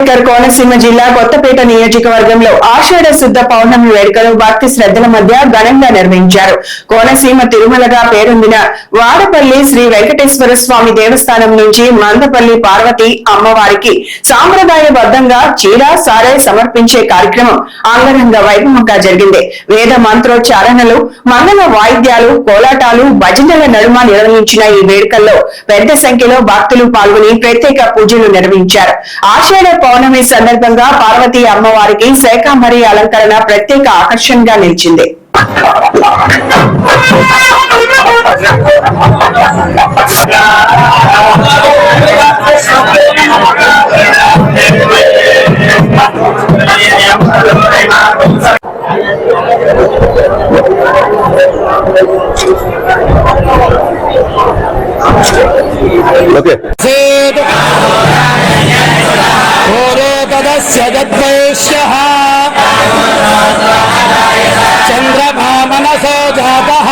కోనసీమ జిల్లా కొత్తపేట నియోజకవర్గంలో ఆషాఢ శుద్ధ పౌర్ణమి వేడుకలు భక్తి శ్రద్ధల మధ్య ఘనంగా నిర్వహించారు. కోనసీమ తిరుమలగా పేరొందిన వాడపల్లి శ్రీ వెంకటేశ్వర స్వామి దేవస్థానం నుంచి మందపల్లి పార్వతి అమ్మవారికి సాంప్రదాయబద్ధంగా చీర సారే సమర్పించే కార్యక్రమం అంగరంగ వైభవంగా జరిగింది. వేద మంత్రోచ్చారణలు, మంగళ వాయిద్యాలు, కోలాటాలు, భజనల నడుమ నిర్వహించిన ఈ వేడుకల్లో పెద్ద సంఖ్యలో భక్తులు పాల్గొని ప్రత్యేక పూజలు నిర్వహించారు. ఆషాఢ పౌర్ణమి సందర్భంగా పార్వతీ అమ్మవారికి శాకాంబరి అలంకరణ ప్రత్యేక ఆకర్షణగా నిలిచింది. ఓకే చంద్రమా మనసో జాతః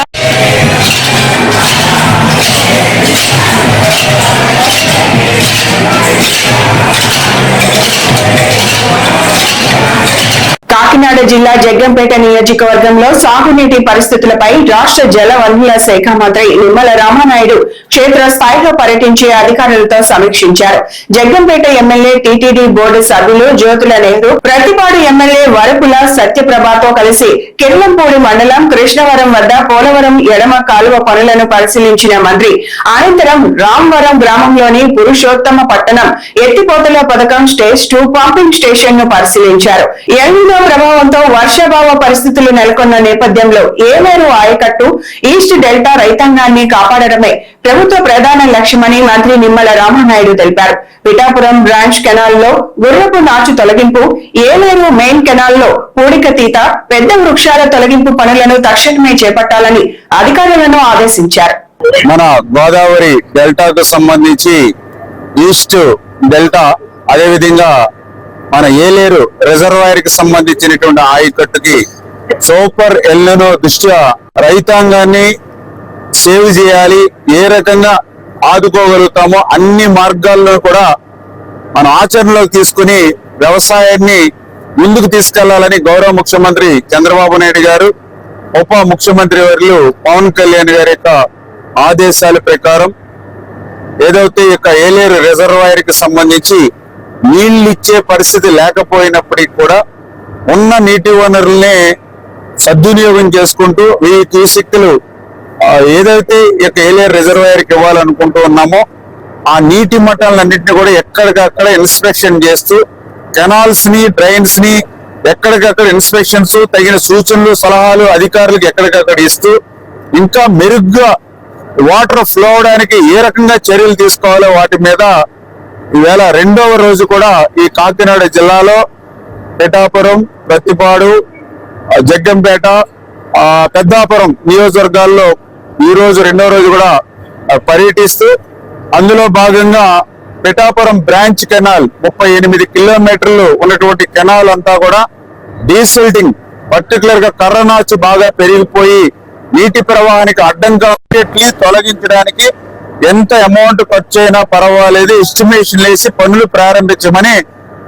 కాకినాడ జిల్లా జగ్గంపేట నియోజకవర్గంలో సాగునీటి పరిస్థితులపై రాష్ట్ర జల వనరుల శాఖ మంత్రి నిమ్మల రామానాయుడు క్షేత్ర స్థాయిలో పర్యటించి అధికారులతో సమీక్షించారు. జగ్గంపేట ఎమ్మెల్యే టీటీడీ బోర్డు సభ్యులు జ్యోతుల నెహ్రూ, ప్రతిపాడు ఎమ్మెల్యే వరపుల సత్యప్రభతో కలిసి కిర్లంపూడి మండలం కృష్ణవరం వద్ద పోలవరం ఎడమ కాలువ పనులను పరిశీలించిన మంత్రి అనంతరం రామవరం గ్రామంలోని పురుషోత్తమ పట్టణం ఎత్తిపోతల పథకం స్టేజ్ 2 పంపింగ్ స్టేషన్ ను పరిశీలించారు. ఎల్నినో ప్రభావంతో వర్షాభావ పరిస్థితులు నెలకొన్న నేపథ్యంలో ఏలేరు ఆయకట్టు, ఈస్ట్ డెల్టా రైతాంగాన్ని కాపాడడమే ప్రభుత్వ ప్రధాన లక్ష్యమని మంత్రి నిమ్మల రామానాయుడు తెలిపారు. పిఠాపురం బ్రాంచ్ కెనాల్ లో గుర్రపు నాచు తొలగింపు, ఏలేరు మెయిన్ కెనాల్ లో పూడికతీత, పెద్ద వృక్షాల తొలగింపు పనులను తక్షణమే చేపట్టాలని అధికారులను ఆదేశించారు. మన గోదావరి డెల్టాకు సంబంధించి ఈస్ట్ డెల్టా, అదేవిధంగా మన ఏలేరు రిజర్వాయర్ కి సంబంధించినటువంటి ఆయకట్టుకి సూపర్ ఎల్నినో దృష్ట్యా రైతాంగాన్ని సేవ్ చేయాలి, ఏ రకంగా ఆదుకోగలుగుతామో అన్ని మార్గాల్లో కూడా మనం ఆచరణలోకి తీసుకుని వ్యవసాయాన్ని ముందుకు తీసుకెళ్లాలని గౌరవ ముఖ్యమంత్రి చంద్రబాబు నాయుడు గారు, ఉప ముఖ్యమంత్రి వర్యులు పవన్ కళ్యాణ్ గారి యొక్క ఆదేశాల ప్రకారం ఏదైతే ఇక ఏలేరు రిజర్వాయర్ కి సంబంధించి నీళ్లు ఇచ్చే పరిస్థితి లేకపోయినప్పటికీ కూడా ఉన్న నీటి వనరుల్నే సద్వినియోగం చేసుకుంటూ 1000 క్యూసెక్కులు ఏదైతే ఇక ఏలేరు రిజర్వాయర్ కి ఇవ్వాలనుకుంటూ ఉన్నామో ఆ నీటి మట్టాలన్నింటినీ కూడా ఎక్కడికక్కడ ఇన్స్పెక్షన్ చేస్తూ కెనాల్స్ ని, డ్రైన్స్ ని ఎక్కడికక్కడ ఇన్స్పెక్షన్స్, తగిన సూచనలు, సలహాలు అధికారులకు ఎక్కడికక్కడ ఇస్తూ ఇంకా మెరుగ్గా వాటర్ ఫ్లో అవడానికి ఏ రకంగా చర్యలు తీసుకోవాలో వాటి మీద ఈవేళ 2వ రోజు కూడా ఈ కాకినాడ జిల్లాలో పిఠాపురం, ప్రతిపాడు, జగ్గంపేట, పెద్దాపురం నియోజకవర్గాల్లో ఈ రోజు 2వ రోజు కూడా పర్యటిస్తూ అందులో భాగంగా పిఠాపురం బ్రాంచ్ కెనాల్ 38 కిలోమీటర్లు ఉన్నటువంటి కెనాల్ అంతా కూడా డీసిల్టింగ్, పర్టికులర్ గా కర్రనాచు బాగా పెరిగిపోయి నీటి ప్రవాహానికి అడ్డంగా తొలగించడానికి ఎంత అమౌంట్ ఖర్చు అయినా పర్వాలేదు ఎస్టిమేషన్ వేసి పనులు ప్రారంభించమని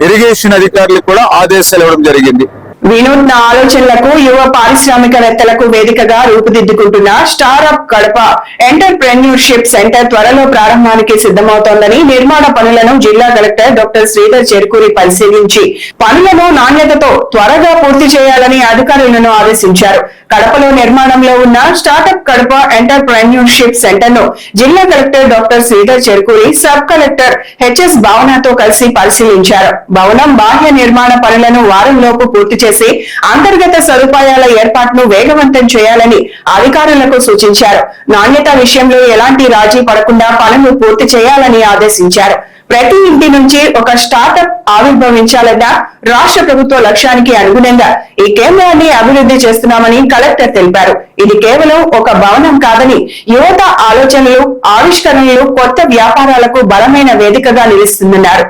ఇరిగేషన్ అధికారులకు కూడా ఆదేశాలు ఇవ్వడం జరిగింది. వినూత్న ఆలోచనలకు యువ పారిశ్రామికవేత్తలకు వేదికగా రూపుదిద్దుకుంటున్న స్టార్అప్ కడప ఎంటర్ప్రెన్యూర్షిప్ సెంటర్ త్వరలో ప్రారంభానికి సిద్ధమవుతోందని నిర్మాణ పనులను జిల్లా కలెక్టర్ డాక్టర్ శ్రీధర్ చెరుకూరి పరిశీలించి పనులను నాణ్యతతో త్వరగా పూర్తి చేయాలని అధికారులను ఆదేశించారు. కడపలో నిర్మాణంలో ఉన్న స్టార్టప్ కడప ఎంటర్ప్రెన్యూర్షిప్ సెంటర్ ను జిల్లా collector doctor Sridhar Cherukuri sub collector HS భావనతో కలిసి పరిశీలించారు. భవనం బాహ్య నిర్మాణ పనులను వారంలోపు పూర్తి చేసి అంతర్గత సదుపాయాల ఏర్పాటును వేగవంతం చేయాలని అధికారులకు సూచించారు. నాణ్యత విషయంలో ఎలాంటి రాజీ పడకుండా పనులు పూర్తి చేయాలని ఆదేశించారు. ప్రతి ఇంటి నుంచి ఒక స్టార్టప్ ఆవిర్భవించాలన్న రాష్ట్ర ప్రభుత్వ లక్ష్యానికి అనుగుణంగా ఈ కేంద్రాన్ని అభివృద్ధి చేస్తున్నామని కలెక్టర్ తెలిపారు. ఇది కేవలం ఒక భవనం కాదని యువత ఆలోచనలు, ఆవిష్కరణలు కొత్త వ్యాపారాలకు బలమైన వేదికగా నిలుస్తుందన్నారు.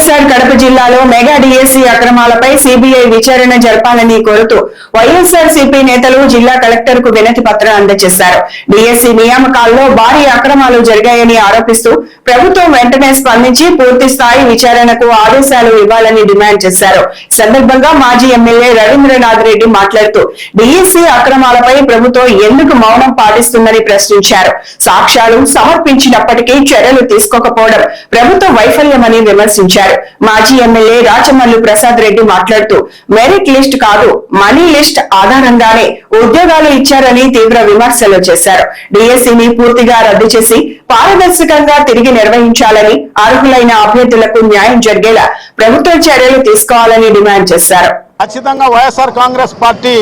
వైఎస్ఆర్ కడప జిల్లాలో మెగా డిఎస్సి అక్రమాలపై సిబిఐ విచారణ జరపాలని కోరుతూ వైఎస్ఆర్ సిపి నేతలు జిల్లా కలెక్టర్ కు వినతి పత్రం అందజేశారు. డిఎస్సి నియామకాల్లో భారీ అక్రమాలు జరిగాయని ఆరోపిస్తూ ప్రభుత్వం వెంటనే స్పందించి పూర్తి స్థాయి విచారణకు ఆదేశాలు ఇవ్వాలని డిమాండ్ చేశారు. ఈ సందర్భంగా మాజీ ఎమ్మెల్యే రవీంద్రనాథ్ రెడ్డి మాట్లాడుతూ డిఎస్సి అక్రమాలపై ప్రభుత్వం ఎందుకు మౌనం పాటిస్తుందని ప్రశ్నించారు. సాక్ష్యాలు సమర్పించినప్పటికీ చర్యలు తీసుకోకపోవడం ప్రభుత్వ వైఫల్యమని విమర్శించారు. మాజీ ఎమ్మెల్యే రాచమల్లు ప్రసాద్ రెడ్డి మాట్లాడుతూ మెరిట్ లిస్ట్ కాదు మనీ లిస్ట్ ఆధారంగానే ఉద్యోగాలు ఇచ్చారని తీవ్ర విమర్శలు చేశారు. డిఎస్సిని పూర్తిగా రద్దు చేసి పారదర్శకంగా తిరిగి నిర్వహించాలని, అర్హులైన అభ్యర్థులకు న్యాయం జరిగేలా ప్రభుత్వ చర్యలు తీసుకోవాలని డిమాండ్ చేశారు. ఖచ్చితంగా వైఎస్ఆర్ కాంగ్రెస్ పార్టీ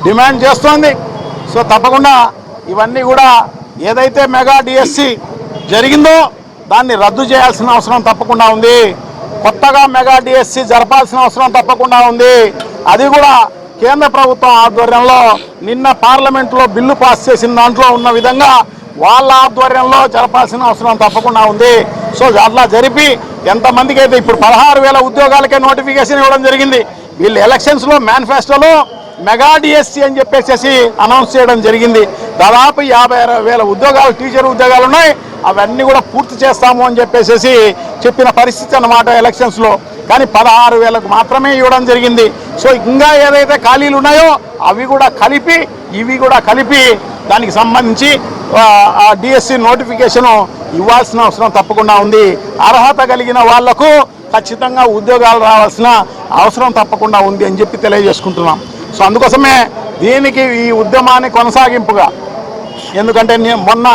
డిమాండ్ చేస్తోంది. సో తప్పకుండా ఇవన్నీ కూడా ఏదైతే మెగా డిఎస్సి జరిగిందో దాన్ని రద్దు చేయాల్సిన అవసరం తప్పకుండా ఉంది. కొత్తగా మెగా డిఎస్సి జరపాల్సిన అవసరం తప్పకుండా ఉంది. అది కూడా కేంద్ర ప్రభుత్వం ఆధ్వర్యంలో నిన్న పార్లమెంట్లో బిల్లు పాస్ చేసిన దాంట్లో ఉన్న విధంగా వాళ్ళ ఆధ్వర్యంలో జరపాల్సిన అవసరం తప్పకుండా ఉంది. సో అట్లా జరిపి ఎంతమందికి అయితే ఇప్పుడు 16,000 ఉద్యోగాలకే నోటిఫికేషన్ ఇవ్వడం జరిగింది. వీళ్ళు ఎలక్షన్స్లో మేనిఫెస్టోలో మెగా డిఎస్సి అని చెప్పేసి అనౌన్స్ చేయడం జరిగింది. దాదాపు 50,000 ఉద్యోగాలు, టీచర్ ఉద్యోగాలు ఉన్నాయి. అవన్నీ కూడా పూర్తి చేస్తాము అని చెప్పేసి చెప్పిన పరిస్థితి అన్నమాట ఎలక్షన్స్లో. కానీ 16,000కు మాత్రమే ఇవ్వడం జరిగింది. సో ఇంకా ఏదైతే ఖాళీలు ఉన్నాయో అవి కూడా కలిపి ఇవి కూడా కలిపి దానికి సంబంధించి ఆ డిఎస్సి నోటిఫికేషను ఇవ్వాల్సిన అవసరం తప్పకుండా ఉంది. అర్హత కలిగిన వాళ్లకు ఖచ్చితంగా ఉద్యోగాలు రావాల్సిన అవసరం తప్పకుండా ఉంది అని చెప్పి తెలియజేసుకుంటున్నాం. సో అందుకోసమే దీనికి ఈ ఉద్యమాన్ని కొనసాగింపుగా, ఎందుకంటే మొన్న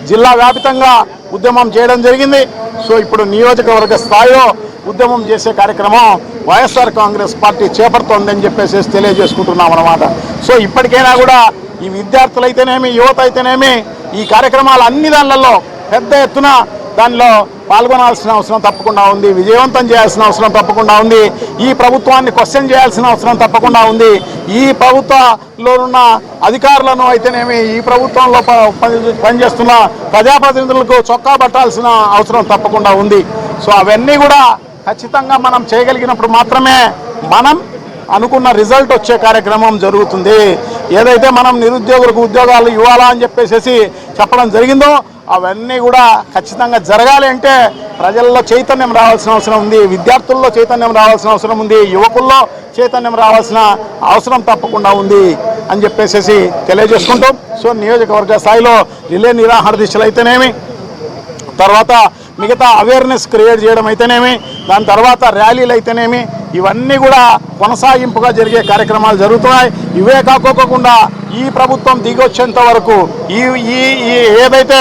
జిల్లా వ్యాప్తంగా ఉద్యమం చేయడం జరిగింది. సో ఇప్పుడు నియోజకవర్గ స్థాయిలో ఉద్యమం చేసే కార్యక్రమం వైఎస్ఆర్ కాంగ్రెస్ పార్టీ చేపడుతోందని చెప్పేసి తెలియజేసుకుంటున్నాం అన్నమాట. సో ఇప్పటికైనా కూడా ఈ విద్యార్థులైతేనేమి, యువత అయితేనేమి ఈ కార్యక్రమాలు అన్ని దానిలలో పెద్ద ఎత్తున దానిలో పాల్గొనాల్సిన అవసరం తప్పకుండా ఉంది. విజయవంతం చేయాల్సిన అవసరం తప్పకుండా ఉంది. ఈ ప్రభుత్వాన్ని క్వశ్చన్ చేయాల్సిన అవసరం తప్పకుండా ఉంది. ఈ ప్రభుత్వంలో ఉన్న అధికారులను అయితేనేమి, ఈ ప్రభుత్వంలో పనిచేస్తున్న ప్రజాప్రతినిధులకు చొక్కా పట్టాల్సిన అవసరం తప్పకుండా ఉంది. సో అవన్నీ కూడా ఖచ్చితంగా మనం చేయగలిగినప్పుడు మాత్రమే మనం అనుకున్న రిజల్ట్ వచ్చే కార్యక్రమం జరుగుతుంది. ఏదైతే మనం నిరుద్యోగులకు ఉద్యోగాలు ఇవ్వాలా అని చెప్పేసి చెప్పడం జరిగిందో అవన్నీ కూడా ఖచ్చితంగా జరగాలి అంటే ప్రజల్లో చైతన్యం రావాల్సిన అవసరం ఉంది. విద్యార్థుల్లో చైతన్యం రావాల్సిన అవసరం ఉంది. యువకుల్లో చైతన్యం రావాల్సిన అవసరం తప్పకుండా ఉంది అని చెప్పేసి తెలియజేసుకుంటాం. సో నియోజకవర్గ స్థాయిలో రిలే నిరాహార దీక్షలు అయితేనేమి, తర్వాత మిగతా అవేర్నెస్ క్రియేట్ చేయడం అయితేనేమి, దాని తర్వాత ర్యాలీలు అయితేనేమి, ఇవన్నీ కూడా కొనసాగింపుగా జరిగే కార్యక్రమాలు జరుగుతున్నాయి. ఇవే కాకోకుండా ఈ ప్రభుత్వం దిగొచ్చేంత వరకు ఈ ఏదైతే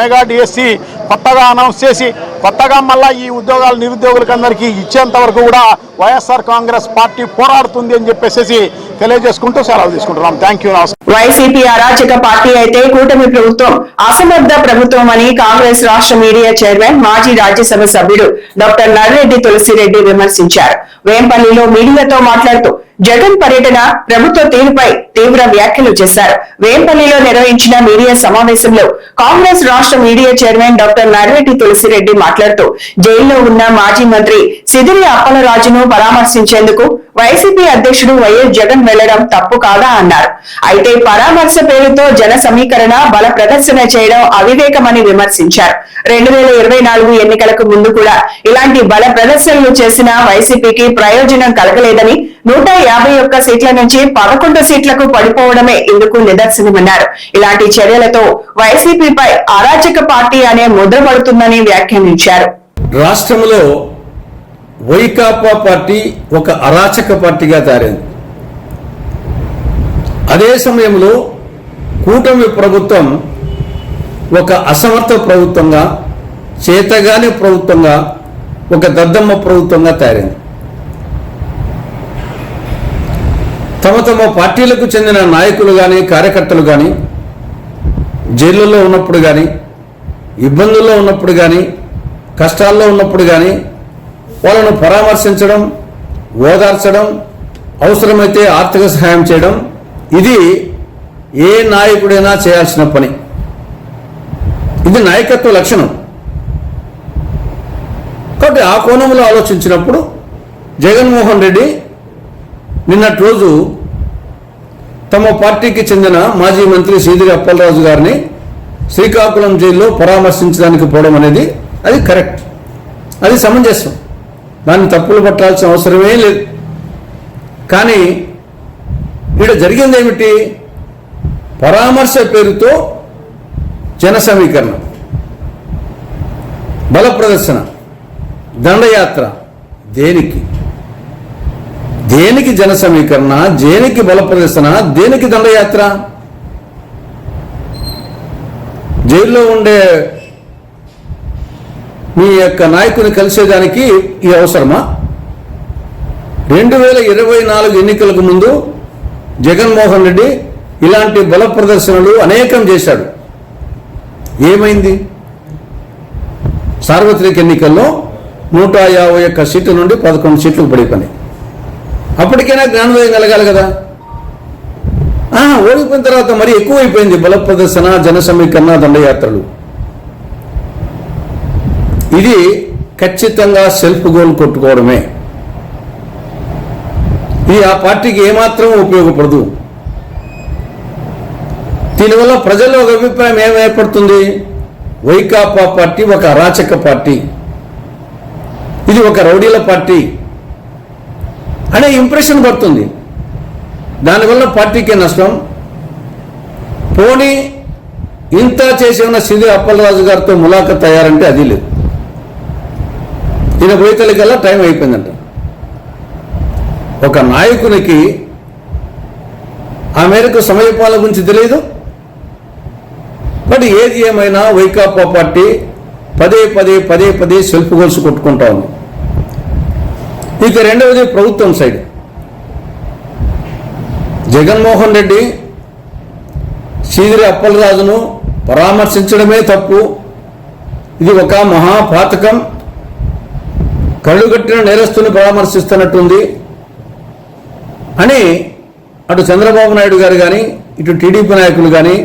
మెగా డిఎస్సి కొత్తగా అనౌన్స్ చేసి కొత్తగా మళ్ళీ ఈ ఉద్యోగాలు నిరుద్యోగులకు అందరికీ ఇచ్చేంత వరకు కూడా వైఎస్ఆర్ కాంగ్రెస్ పార్టీ పోరాడుతుంది అని చెప్పేసి తెలియజేసుకుంటూ సెలవు తీసుకుంటున్నాం. Thank you. వైసీపీ అరాచక పార్టీ అయితే కూటమి ప్రభుత్వం అసమర్థ ప్రభుత్వం అని కాంగ్రెస్ రాష్ట్ర మీడియా చైర్మన్, మాజీ రాజ్యసభ సభ్యుడు డాక్టర్ నర్రెడ్డి తులసిరెడ్డి విమర్శించారు. వేంపల్లిలో మీడియాతో మాట్లాడుతూ జగన్ పర్యటన, ప్రభుత్వ తీరుపై తీవ్ర వ్యాఖ్యలు చేశారు. వేంపల్లిలో నిర్వహించిన మీడియా సమావేశంలో కాంగ్రెస్ రాష్ట్ర media chairman doctor Narreddy Tulasireddy మాట్లాడుతూ జైల్లో ఉన్న మాజీ మంత్రి సిదిరి అప్పలరాజును పరామర్శించేందుకు వైసీపీ అధ్యక్షుడు వైఎస్ జగన్ వెళ్లడం తప్పు కాదా అన్నారు. అయితే పరామర్శ పేరుతో జన సమీకరణ, బల ప్రదర్శన చేయడం అవివేకమని విమర్శించారు. 2024 ఎన్నికలకు ముందు కూడా ఇలాంటి బల ప్రదర్శనలు చేసిన వైసీపీకి ప్రయోజనం కలగలేదని, 151 సీట్ల నుంచి 11 సీట్లకు పడిపోవడమే ఇందుకు నిదర్శనమన్నారు. ఇలాంటి చర్యలతో వైసీపీపై అరాచక పార్టీ అనే ముద్ర పడుతుందని వ్యాఖ్యానించారు. రాష్ట్రంలో వైకాపా పార్టీ ఒక అరాచక పార్టీగా తయారైంది. అదే సమయంలో కూటమి ప్రభుత్వం ఒక అసమర్థ ప్రభుత్వంగా, చేతగాని ప్రభుత్వంగా, ఒక దద్దమ్మ ప్రభుత్వంగా తయారైంది. తమ పార్టీలకు చెందిన నాయకులు కానీ, కార్యకర్తలు కానీ జైళ్ళల్లో ఉన్నప్పుడు కానీ, ఇబ్బందుల్లో ఉన్నప్పుడు కానీ, కష్టాల్లో ఉన్నప్పుడు కానీ వాళ్ళను పరామర్శించడం, ఓదార్చడం, అవసరమైతే ఆర్థిక సహాయం చేయడం, ఇది ఏ నాయకుడైనా చేయాల్సిన పని. ఇది నాయకత్వ లక్షణం. కాబట్టి ఆ కోణంలో ఆలోచించినప్పుడు జగన్మోహన్ రెడ్డి నిన్నటి రోజు తమ పార్టీకి చెందిన మాజీ మంత్రి సీదిరి అప్పలరాజు గారిని శ్రీకాకుళం జైల్లో పరామర్శించడానికి పోవడం అనేది అది కరెక్ట్, అది సమంజసం, దాన్ని తప్పులు పట్టాల్సిన అవసరమే లేదు. కానీ ఇక్కడ జరిగింది ఏమిటి? పరామర్శ పేరుతో జన సమీకరణ, బల ప్రదర్శన, దండయాత్ర. దేనికి జన సమీకరణ, దేనికి బల ప్రదర్శన, దేనికి దండయాత్ర? జైల్లో ఉండే మీ యొక్క నాయకుని కలిసేదానికి ఈ అవసరమా? 2024 ఎన్నికలకు ముందు జగన్మోహన్ రెడ్డి ఇలాంటి బల ప్రదర్శనలు అనేకం చేశాడు. ఏమైంది? సార్వత్రిక ఎన్నికల్లో 151 సీట్ల నుండి 11 సీట్లకు పడిపోయినాయి. అప్పటికైనా జ్ఞానోదయం కలగాలి కదా. ఓడిపోయిన తర్వాత మరి ఎక్కువైపోయింది బల ప్రదర్శన, జన సమీకరణ, దండయాత్రలు. ఇది ఖచ్చితంగా సెల్ఫ్ గోల్ కొట్టుకోవడమే. ఇది ఆ పార్టీకి ఏమాత్రం ఉపయోగపడదు. దీనివల్ల ప్రజల్లో ఒక అభిప్రాయం ఏం ఏర్పడుతుంది? వైకాపా పార్టీ ఒక అరాచక పార్టీ, ఇది ఒక రౌడీల పార్టీ అనే ఇంప్రెషన్ పడుతుంది. దానివల్ల పార్టీకే నష్టం. పోనీ ఇంత చేసి ఉన్న సీదిరి అప్పలరాజు గారితో ములాఖత్ అయ్యారంటే అది లేదు. ఈయన పోయితలకల్లా టైం అయిపోయిందంట. ఒక నాయకునికి ఆ మేరకు సమయపాలన గురించి తెలియదు. బట్ ఏది ఏమైనా వైకాపా పార్టీ పదే సెల్ఫ్ గోల్స్ కొట్టుకుంటా ఉంది. ఇక రెండవది ప్రభుత్వం సైడ్. జగన్మోహన్ రెడ్డి సీదిరి అప్పలరాజును పరామర్శించడమే తప్పు, ఇది ఒక మహాపాతకం, కళ్ళుగట్టిన నేరస్తుని పరామర్శిస్తున్నట్టుంది అని అటు చంద్రబాబు నాయుడు గారు కానీ ఇటు టీడీపీ నాయకులు కానీ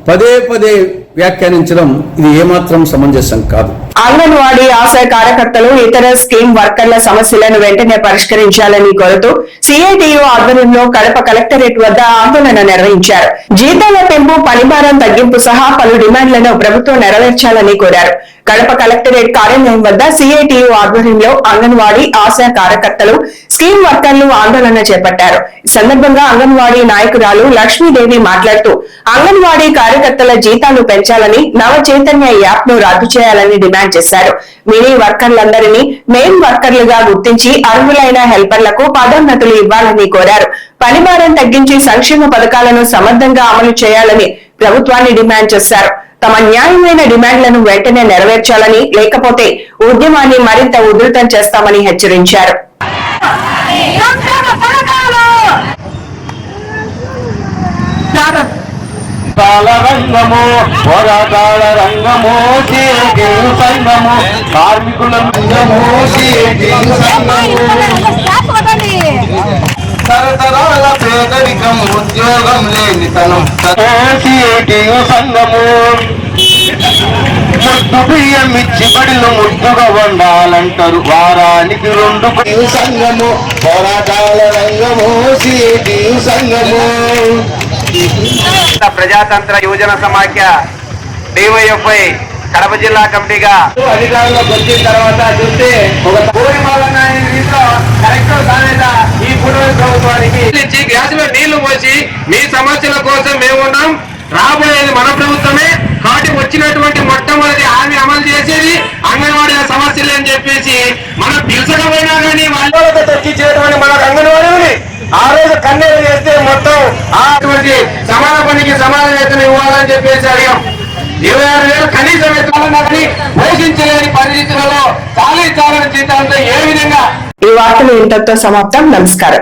పదే వ్యాఖ్యానించడం ఇది ఏమాత్రం సమంజసం కాదు. అంగన్వాడీ ఆశా కార్యకర్తలు ఇతర స్కీమ్ వర్కర్ల సమస్యలను వెంటనే పరిష్కరించాలని కోరుతూ సిఐటియు ఆధ్వర్యంలో కడప కలెక్టరేట్ వద్ద ఆందోళన నిర్వహించారు. జీతాల పెంపు, పనిభారం తగ్గింపు సహా పలు డిమాండ్లను ప్రభుత్వం నెరవేర్చాలని కోరారు. కడప కలెక్టరేట్ కార్యాలయం వద్ద సిఐటియు ఆధ్వర్యంలో అంగన్వాడీ ఆశా కార్యకర్తలు, స్కీమ్ వర్కర్లు ఆందోళన చేపట్టారు. ఈ సందర్భంగా అంగన్వాడీ నాయకురాలు లక్ష్మీదేవి మాట్లాడుతూ అంగన్వాడీ కార్యకర్తల జీతాలు పెంచాలని, నవ చైతన్య యాప్ ను రద్దు చేయాలని డిమాండ్ చేశారు. మినీ వర్కర్లందరినీ మెయిన్ వర్కర్లుగా గుర్తించి అర్హులైన హెల్పర్లకు పదోన్నతులు ఇవ్వాలని కోరారు. పనిభారం తగ్గించి సంక్షేమ పథకాలను సమర్థంగా అమలు చేయాలని ప్రభుత్వాన్ని డిమాండ్ చేశారు. తమ న్యాయమైన డిమాండ్లను వెంటనే నెరవేర్చాలని, లేకపోతే ఉద్యమాన్ని మరింత ఉధృతం చేస్తామని హెచ్చరించారు. రంగము పోరాటాల రంగము సంగము కార్మికుల రంగము తరతరాల పేదరికం ఉద్యోగం లేనితనం సంగము ముద్దు బియ్యం ఇచ్చి బడిలో ముద్దుగా వండాలంటారు. వారానికి 2 సంగము పోరాటాల రంగము సంగము. ప్రజాతంత్ర యువజన సమాఖ్య డివైఎఫ్ఐ కడప జిల్లా కమిటీగా అధికారంలోకి వచ్చిన తర్వాత చూస్తే ఒక ఈ పునర్ ప్రభుత్వానికి గ్యాసులో నీళ్లు పోసి మీ సమస్యల కోసం మేమున్నాం, రాబోయేది మన ప్రభుత్వమే కాబట్టి వచ్చినటువంటి మొట్టమొదటి హామీ అమలు చేసేది అంగన్వాడీ సమస్యలు అని చెప్పేసి మనం పిలుచకపోయినా కానీ వాళ్ళతో తెచ్చించేటువంటి మన అంగన్వాడీని ఆ రోజు కన్నీరు చేస్తే మొత్తం అటువంటి సమాన పనికి సమాన వేతనం ఇవ్వాలని చెప్పేసి అడిగాం. 26,000 కనీస వేతనాన్ని పోషించలేని పరిస్థితులలో చాలని జీతాలతో ఏ విధంగా. ఈ వార్తలు ఇంతటితో సమాప్తం. నమస్కారం.